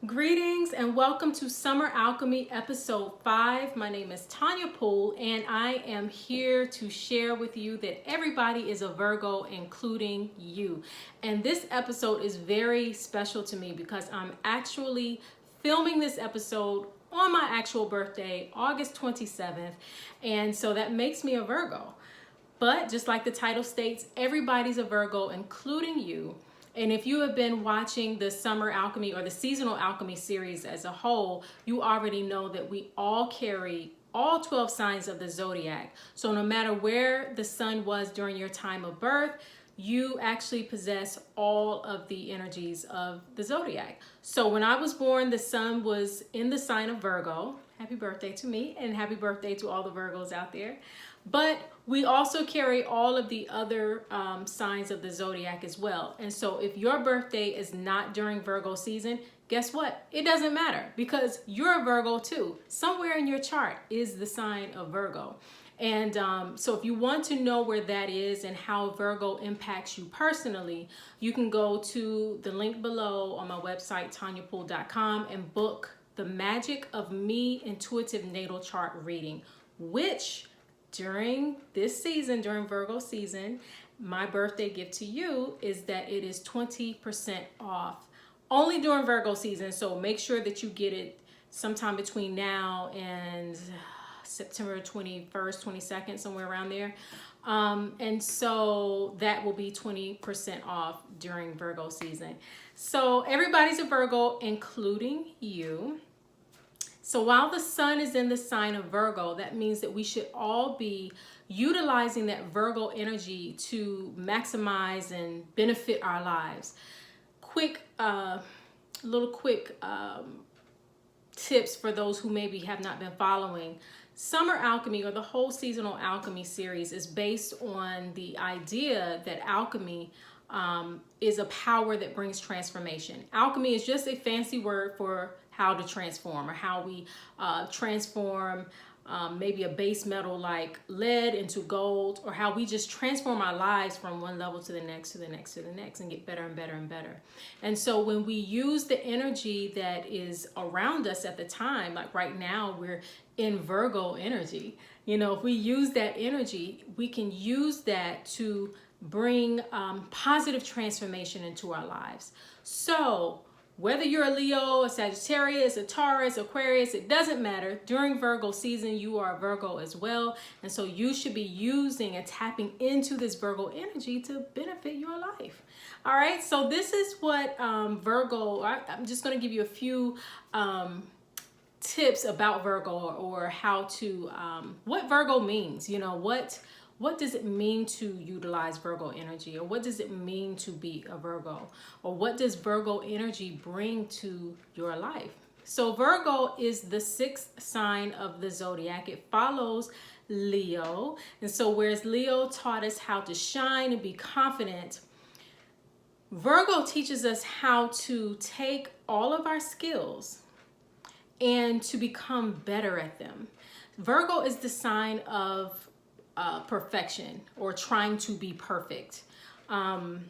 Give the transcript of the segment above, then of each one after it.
Greetings and welcome to Summer Alchemy episode 5. My name is Tonya Poole and I am here to share with you that everybody is a Virgo, including you. And this episode is very special to me because I'm actually filming this episode on my actual birthday, August 27th. And so that makes me a Virgo. But just like the title states, everybody's a Virgo, including you. And if you have been watching the Summer Alchemy or the Seasonal Alchemy series as a whole, you already know that we all carry all 12 signs of the zodiac. So no matter where the sun was during your time of birth, you actually possess all of the energies of the zodiac. So when I was born, the sun was in the sign of Virgo. Happy birthday to me and happy birthday to all the Virgos out there. But we also carry all of the other signs of the zodiac as well. And so if your birthday is not during Virgo season, guess what? It doesn't matter because you're a Virgo too. Somewhere in your chart is the sign of Virgo. And so if you want to know where that is and how Virgo impacts you personally, you can go to the link below on my website, tonyapoole.com, and book the Magic of Me Intuitive Natal Chart reading, which during this season, during Virgo season, my birthday gift to you is that it is 20% off only during Virgo season. So make sure that you get it sometime between now and September 21st, 22nd, somewhere around there. And so that will be 20% off during Virgo season. So everybody's a Virgo, including you. So while the sun is in the sign of Virgo, that means that we should all be utilizing that Virgo energy to maximize and benefit our lives. Quick tips for those who maybe have not been following. Summer Alchemy, or the whole Seasonal Alchemy series, is based on the idea that alchemy is a power that brings transformation. Alchemy is just a fancy word for how to transform, or how we transform maybe a base metal like lead into gold, or how we just transform our lives from one level to the next, to the next, to the next, and get better and better and better. And so when we use the energy that is around us at the time, like right now we're in Virgo energy, you know, if we use that energy, we can use that to bring positive transformation into our lives. So whether you're a Leo, a Sagittarius, a Taurus, Aquarius, it doesn't matter. During Virgo season, you are a Virgo as well. And so you should be using and tapping into this Virgo energy to benefit your life. All right, so this is what Virgo, I'm just going to give you a few tips about Virgo, or how to, what Virgo means. You know, what does it mean to utilize Virgo energy? Or what does it mean to be a Virgo? Or what does Virgo energy bring to your life? So Virgo is the 6th sign of the zodiac. It follows Leo. And so whereas Leo taught us how to shine and be confident, Virgo teaches us how to take all of our skills and to become better at them. Virgo is the sign of perfection, or trying to be perfect. And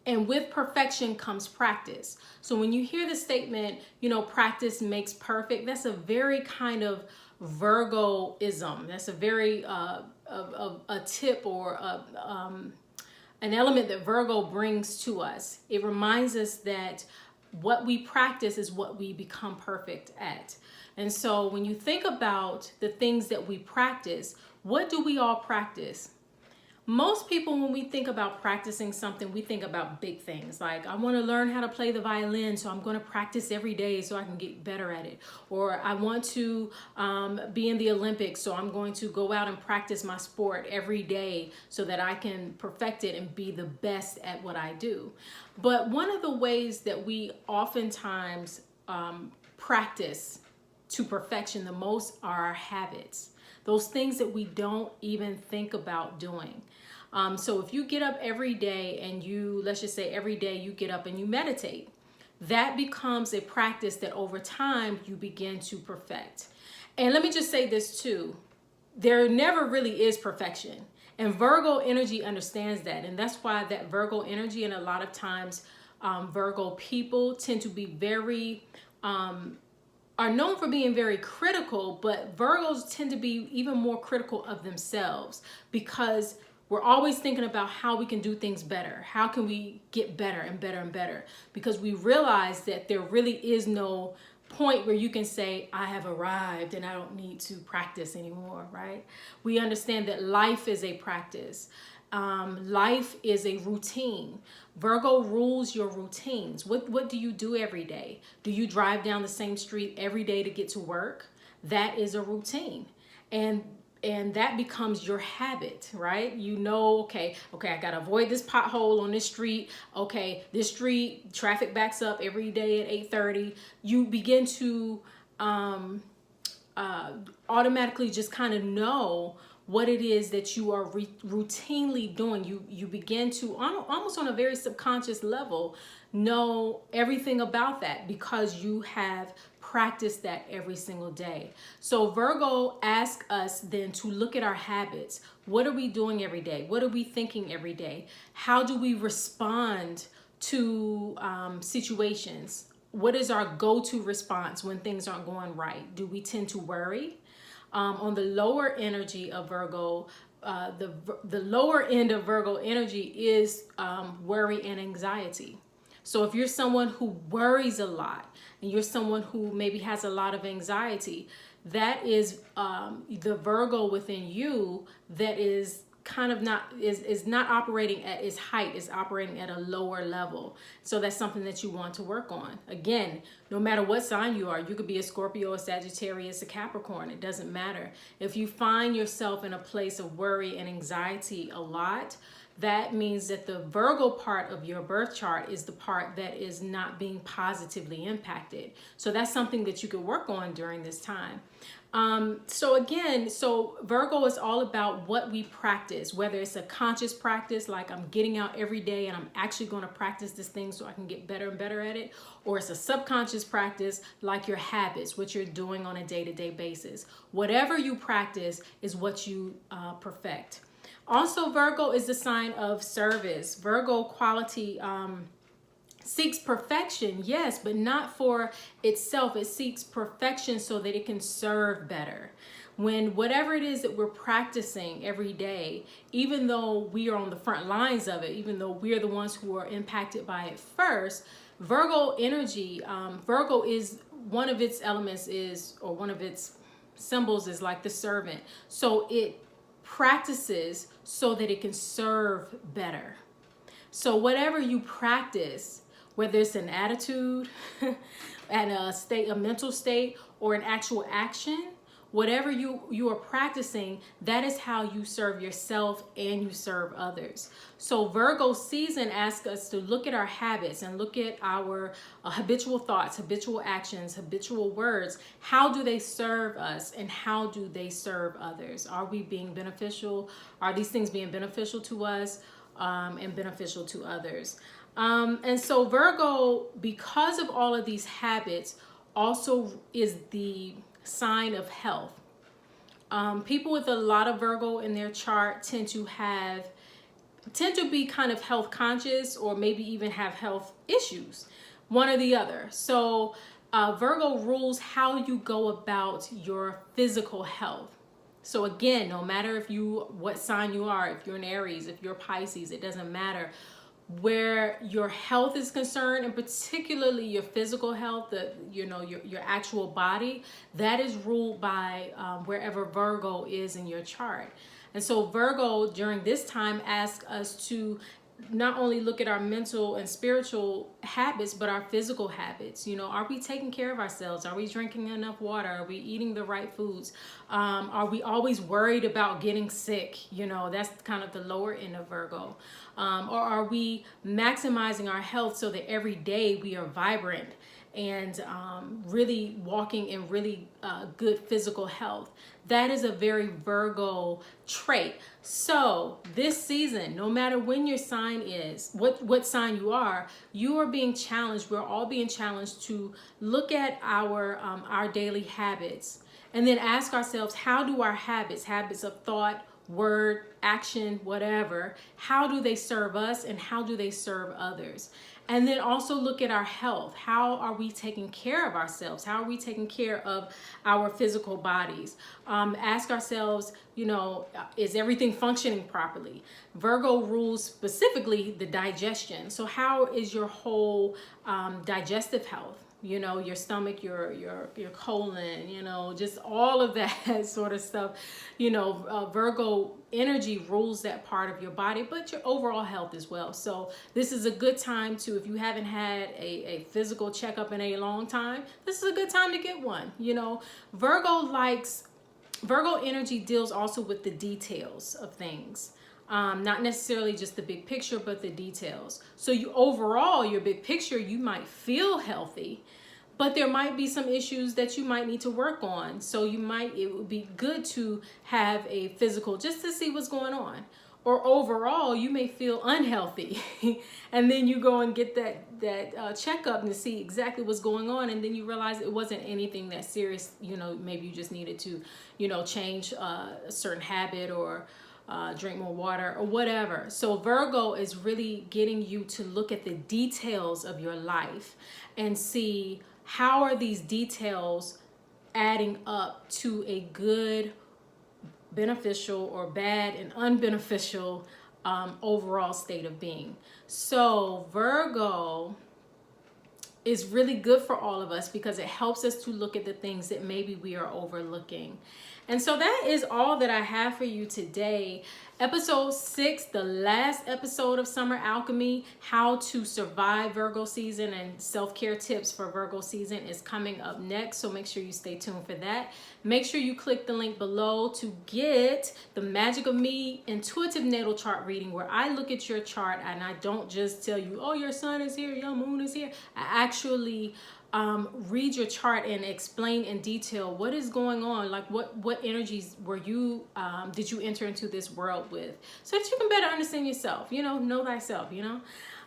with perfection comes practice. So when you hear the statement, you know, practice makes perfect, that's a very kind of Virgoism. That's a very a tip, or an element that Virgo brings to us. It reminds us that what we practice is what we become perfect at. And so when you think about the things that we practice, what do we all practice? Most people, when we think about practicing something, we think about big things. Like, I want to learn how to play the violin, so I'm going to practice every day so I can get better at it. Or I want to be in the Olympics, so I'm going to go out and practice my sport every day so that I can perfect it and be the best at what I do. But one of the ways that we oftentimes practice to perfection the most are our habits. Those things that we don't even think about doing. So if you get up every day and let's just say every day you get up and you meditate, that becomes a practice that over time you begin to perfect. And let me just say this too, there never really is perfection. And Virgo energy understands that. And that's why that Virgo energy, and a lot of times Virgo people tend to be very, are known for being very critical, but Virgos tend to be even more critical of themselves because we're always thinking about how we can do things better. How can we get better and better and better? Because we realize that there really is no point where you can say, I have arrived and I don't need to practice anymore, right? We understand that life is a practice. Life is a routine. Virgo rules your routines. What do you do every day? Do you drive down the same street every day to get to work? That is a routine. And that becomes your habit, right? You know, okay, I gotta avoid this pothole on this street. Okay, this street, traffic backs up every day at 8:30. You begin to automatically just kind of know what it is that you are routinely doing. You begin to, almost on a very subconscious level, know everything about that because you have practiced that every single day. So Virgo asks us then to look at our habits. What are we doing every day? What are we thinking every day? How do we respond to situations? What is our go-to response when things aren't going right? Do we tend to worry? On the lower energy of Virgo, the lower end of Virgo energy is worry and anxiety. So if you're someone who worries a lot and you're someone who maybe has a lot of anxiety, that is the Virgo within you that is kind of not operating at its height, is operating at a lower level. So that's something that you want to work on. Again, no matter what sign you are, you could be a Scorpio, a Sagittarius, a Capricorn, it doesn't matter. If you find yourself in a place of worry and anxiety a lot, that means that the Virgo part of your birth chart is the part that is not being positively impacted. So that's something that you could work on during this time. So Virgo is all about what we practice, whether it's a conscious practice, like I'm getting out every day and I'm actually going to practice this thing so I can get better and better at it, or it's a subconscious practice, like your habits, what you're doing on a day-to-day basis. Whatever you practice is what you perfect. Also, Virgo is the sign of service. Virgo quality seeks perfection, yes, but not for itself. It seeks perfection so that it can serve better. When whatever it is that we're practicing every day, even though we are on the front lines of it, even though we're the ones who are impacted by it first, Virgo energy, Virgo is, one of its elements is, or one of its symbols is like the servant. So it practices so that it can serve better. So whatever you practice, whether it's an attitude and a mental state, or an actual action, whatever you are practicing, that is how you serve yourself and you serve others. So Virgo season asks us to look at our habits and look at our habitual thoughts, habitual actions, habitual words. How do they serve us and how do they serve others? Are we being beneficial? Are these things being beneficial to us and beneficial to others? And so Virgo, because of all of these habits, also is the sign of health. People with a lot of Virgo in their chart tend to be kind of health conscious, or maybe even have health issues, one or the other. So Virgo rules how you go about your physical health. So again, no matter what sign you are, if you're an Aries, if you're Pisces, it doesn't matter. Where your health is concerned, and particularly your physical health, your actual body, that is ruled by wherever Virgo is in your chart. And so Virgo during this time asks us to not only look at our mental and spiritual habits, but our physical habits. Are we taking care of ourselves? Are we drinking enough water? Are we eating the right foods? Are we always worried about getting sick? That's kind of the lower end of Virgo. Or are we maximizing our health so that every day we are vibrant and really walking in really good physical health? That is a very Virgo trait. So this season, no matter when your sign is, what sign you are being challenged. We're all being challenged to look at our daily habits and then ask ourselves, how do our habits of thought, word, action, whatever, how do they serve us and how do they serve others? And then also look at our health. How are we taking care of ourselves? How are we taking care of our physical bodies? Ask ourselves, you know, is everything functioning properly? Virgo rules specifically the digestion. So how is your whole digestive health? You know, your stomach, your colon, you know, just all of that sort of stuff. You know, Virgo energy rules that part of your body, but your overall health as well. So this is a good time to, if you haven't had a physical checkup in a long time, this is a good time to get one. You know, Virgo energy deals also with the details of things. Not necessarily just the big picture, but the details. So you overall, your big picture, you might feel healthy, but there might be some issues that you might need to work on. So it would be good to have a physical just to see what's going on. Or overall, you may feel unhealthy, and then you go and get that checkup to see exactly what's going on, and then you realize it wasn't anything that serious. You know, maybe you just needed to, you know, change a certain habit or drink more water or whatever. So Virgo is really getting you to look at the details of your life and see how are these details adding up to a good, beneficial, or bad and unbeneficial overall state of being. So Virgo is really good for all of us because it helps us to look at the things that maybe we are overlooking. And so that is all that I have for you today. Episode 6, the last episode of Summer Alchemy, how to survive Virgo season and self-care tips for Virgo season, is coming up next. So make sure you stay tuned for that. Make sure you click the link below to get the Magic of Me intuitive natal chart reading, where I look at your chart and I don't just tell you, oh, your sun is here, your moon is here. I actually read your chart and explain in detail what is going on, like what energies were you did you enter into this world with, so that you can better understand yourself, you know thyself, you know.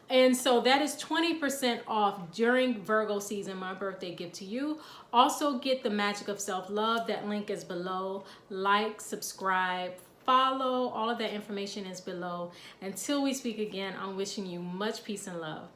And so that is 20% off during Virgo season, my birthday gift to you. Also get the Magic of Self-Love. That link is below. Like, subscribe, follow, all of that information is below. Until we speak again, I'm wishing you much peace and love.